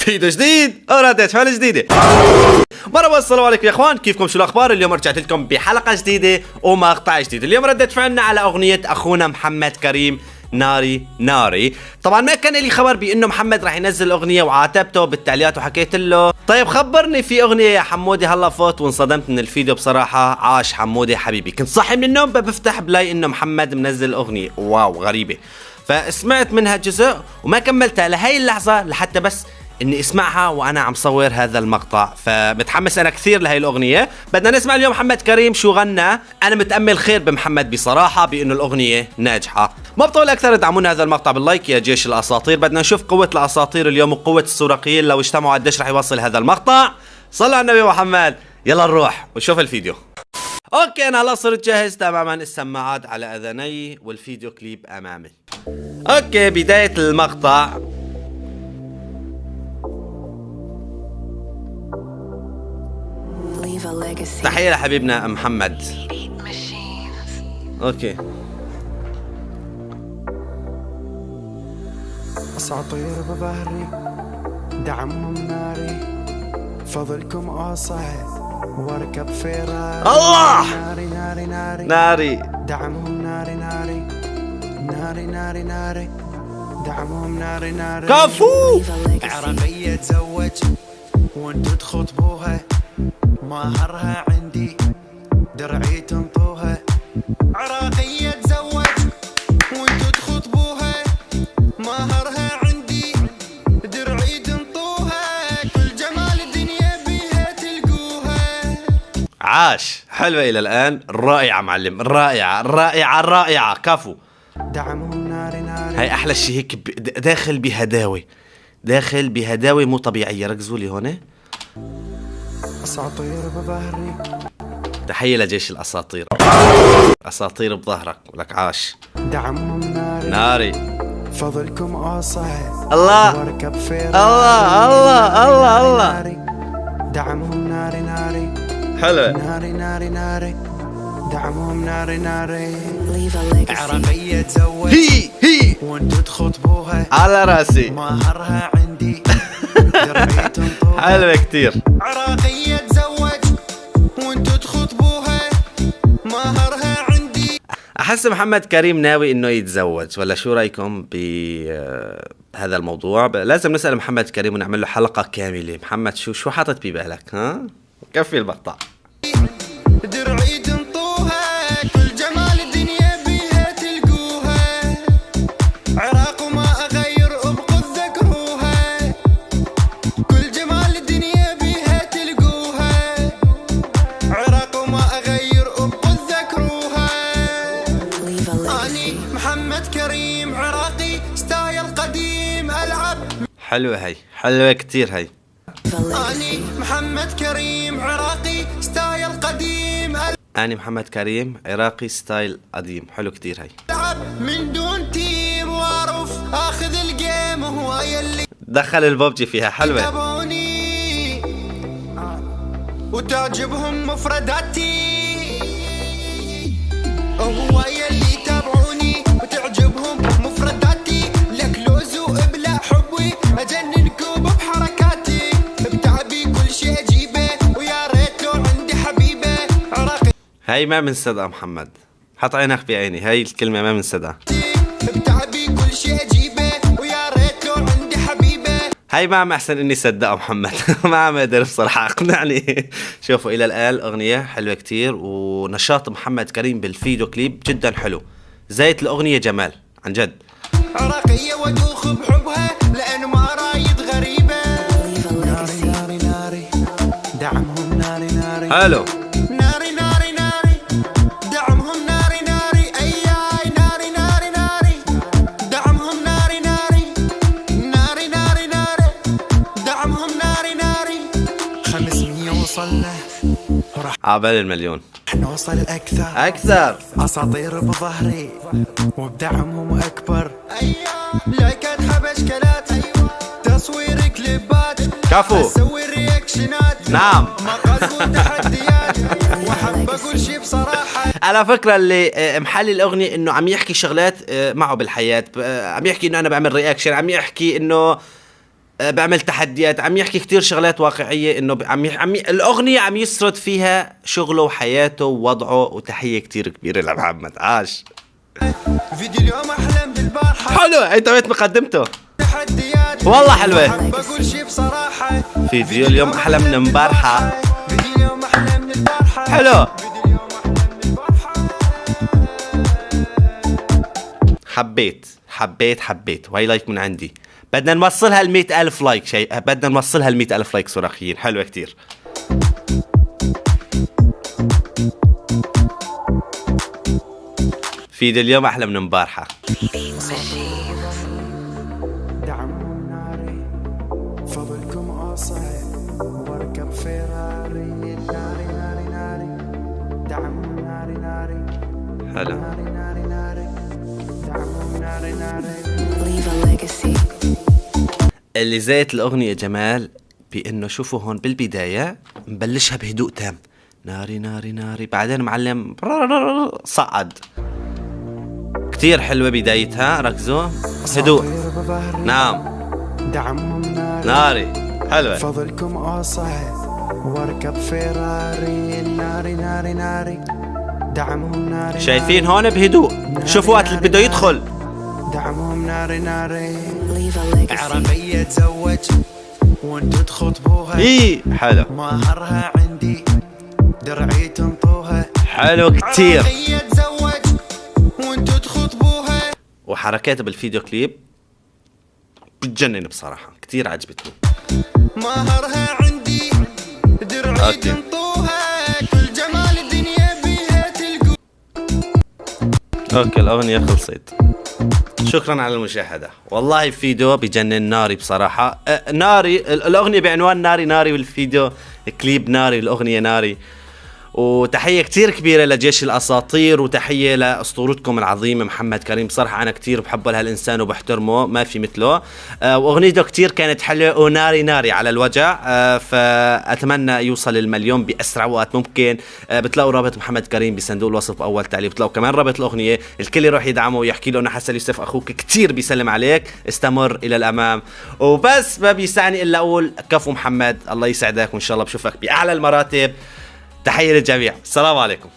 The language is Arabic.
فيديو جديد ورادة فعل جديدة. مرحبا، السلام عليكم يا اخوان، كيفكم؟ شو الاخبار؟ اليوم رجعت لكم بحلقة جديدة ومقطع جديد. اليوم ردة فعلنا على اغنية اخونا محمد كريم ناري ناري. طبعا ما كان لي خبر بانه محمد راح ينزل اغنية وعاتبته بالتعليقات وحكيت له طيب خبرني في اغنية يا حمودي. هلا فوت وانصدمت من الفيديو بصراحة. عاش حمودي حبيبي، كنت صاحي من النوم بفتح بلاقي انه محمد منزل اغنية واو غريبة، فسمعت منها جزء وما كملتها لهي اللحظة لحتى بس اني اسمعها وانا عم صور هذا المقطع. فمتحمس انا كثير لهي الاغنية. بدنا نسمع اليوم محمد كريم شو غنى. انا متأمل خير بمحمد بصراحة، بانه الاغنية ناجحة. ما بطول اكثر، ادعمونا هذا المقطع باللايك يا جيش الاساطير. بدنا نشوف قوة الاساطير اليوم وقوة السورقيين لو اجتمعوا قديش رح يوصل هذا المقطع. صلوا على النبي محمد. يلا نروح ونشوف الفيديو. اوكي انا هلا صرت جاهز تماما، السماعات على اذني والفيديو كليب امامي. اوكي بداية المقطع. تحية لحبيبنا محمد. اوكي اساطير بظهري دعمهم ناري، فضلكم اوصل واركب فيراري. الله ناري ناري ناري ناري دعمهم ناري ناري ناري ناري ناري دعمهم ناري ناري. كفو. عراقية تزوج وانتو تخطبوها، مهرها عندي درعي تنطوها. عراقية تزوج وانتو تخطبوها، مهرها عندي درعي تنطوها. كل جمال الدنيا بيها تلقوها. عاش، حلوة إلى الآن، رائعة معلم، رائعة رائعة رائعة. كفو. دعمهم ناري ناري. هاي أحلى شيء هيك داخل بهداوي، داخل بهداوي مو طبيعية. ركزوا لي هون. اساطير بظهري. تحية لجيش الأساطير. أساطير بظهرك ولك عاش. دعمهم ناري ناري. فضلكم اوصل الله واركب فيراري. الله الله الله الله. ناري دعمهم ناري ناري حلوة. ناري ناري ناري دعمهم ناري ناري. عراقية تزوج هي وانتو تخطبوها، على راسي. مهرها عندي درعي تنطوها. حلوة كتير. عراقية تزوج وانتو تخطبوها، مهرها عندي. أحس محمد كريم ناوي إنه يتزوج، ولا شو رأيكم بهذا الموضوع؟ لازم نسأل محمد كريم ونعمل له حلقة كاملة. محمد شو حاطط ببالك؟ ها؟ كفي المقطع. درعي تنطوها، كل جمال الدنيا بيها تلقوها. عراق وما أغير أبقوا تذكروها، كل جمال الدنيا بيها تلقوها. عراق وما أغير أبقوا تذكروها. أني محمد كريم عراقي ستايل قديم ألعب. حلوة هاي، حلوة كتير هاي. أني محمد كريم عراقي ستايل قديم أنا محمد كريم عراقي ستايل قديم. حلو كتير هاي. ألعب من دون تيم واعرف آخذ الجيم، هو يلي دخل الببجي فيها. حلوة. يتابعوني وتعجبهم مفرداتي، هو يلي يتابعوني وتعجبهم مفرداتي. لك لوز وابلع حبي اجننكم بحركاتي، بتعبي كل شيء اجيبه ويا ريت لو عندي حبيبه. عراقي هاي ما من صدق محمد، حط عينك بعيني. هاي الكلمة ما من صدق. بتعبي كل شيء اجيبه ويا ريت لو عندي حبيبه. هاي ما عم احسن اني صدقه محمد. ما عم اقدر بصراحة اقنعني. شوفوا الى الان الاغنية حلوة كتير، ونشاط محمد كريم بالفيديو كليب جدا حلو. زيت الاغنية جمال عن جد. عراقية ودوخ بحبها لأنه ما رايد غريبة. ناري ناري ناري دعمهم ناري ناري. حلو. ناري ناري ناري دعمهم ناري ناري. أي ناري ناري ناري دعمهم ناري ناري. ناري ناري ناري دعمهم ناري ناري. 500 وصلنا، وراح عبال المليون. نوصل أكثر اكثر. أساطير بظهري وبدعمهم أكبر. لايكات حبشكلات، تصوير كليبات، كفو. أسوي رياكشنات. نعم. مقاس وتحديات، وأحب أقول شي بصراحة. على فكرة اللي محلي الأغنية إنه عم يحكي شغلات معه بالحياة. عم يحكي إنه أنا بعمل رياكشن، عم يحكي إنه بعمل تحديات، عم يحكي كتير شغلات واقعية، انه الاغنية عم يسرد فيها شغله وحياته ووضعه. وتحية كتير كبيرة لمحمد، عاش. فيديو اليوم احلم بالبارحة، حلو، انت بيت مقدمته تحديات والله حلوة. بقول شي بصراحة، فيديو اليوم احلى من امبارحة. فيديو اليوم احلم من البارحة، حلو. فيديو اليوم احلم من البارحة. حبيت وهي لايك من عندي. بدنا نوصلها ل100,000 لايك. بدنا نوصلها ل100,000 لايك صراخيين. حلوة كتير. فيديو اليوم احلى من امبارحة. دعموا ناري فضلكم أوصل واركب فيراري، ناري ناري ناري دعموا ناري ناري حلو. ناري ناري ناري دعموا ناري ناري. Leave a legacy. اللي زيت الأغنية جمال بأنه شوفوا هون بالبداية مبلشها بهدوء تام، ناري ناري ناري، بعدين معلم صعد. كتير حلوة بدايتها، ركزوا هدوء. نعم دعمهم ناري ناري حلوة. فضلكم أوصل واركب فيراري، ناري ناري ناري دعمهم ناري. شايفين هون بهدوء، شوفوا وقت اللي بده يدخل دعمهم ناري ناري. Leave a legacy. عربية تزوج وانتو تخطبوها، ايه حلو. مهرها عندي درعي تنطوها. حلو كتير. عربية تزوج وانتو تخطبوها، وحركاته بالفيديو كليب بتجنن بصراحة، كتير عجبتني. مهرها عندي درعي أوكي. تنطوها، كل جمال الدنيا بيها تلقوا. اوكي الأغنية خلصت. شكرا على المشاهدة. والله فيديو بجنن ناري بصراحة. ناري الأغنية بعنوان ناري ناري، والفيديو كليب ناري، الأغنية ناري. وتحية كتير كبيرة لجيش الأساطير، وتحية لأسطورتكم العظيمة محمد كريم. بصراحة أنا كتير بحبه لهالإنسان وبحترمه، ما في مثله. وأغنيته كتير كانت حلوة، وناري ناري على الوجع. فأتمنى يوصل ال1,000,000 بأسرع وقت ممكن. بتلاقوا رابط محمد كريم بصندوق الوصف بأول تعليق، بتلاقوا كمان رابط الأغنية. الكل يروح يدعمه ويحكي له أنا حسن يوسف أخوك كتير بيسلم عليك، استمر إلى الأمام. وبس ما بيسعني إلا أقول كفو محمد، الله يسعدك، وإن شاء الله بشوفك بأعلى المراتب. تحية للجميع، السلام عليكم.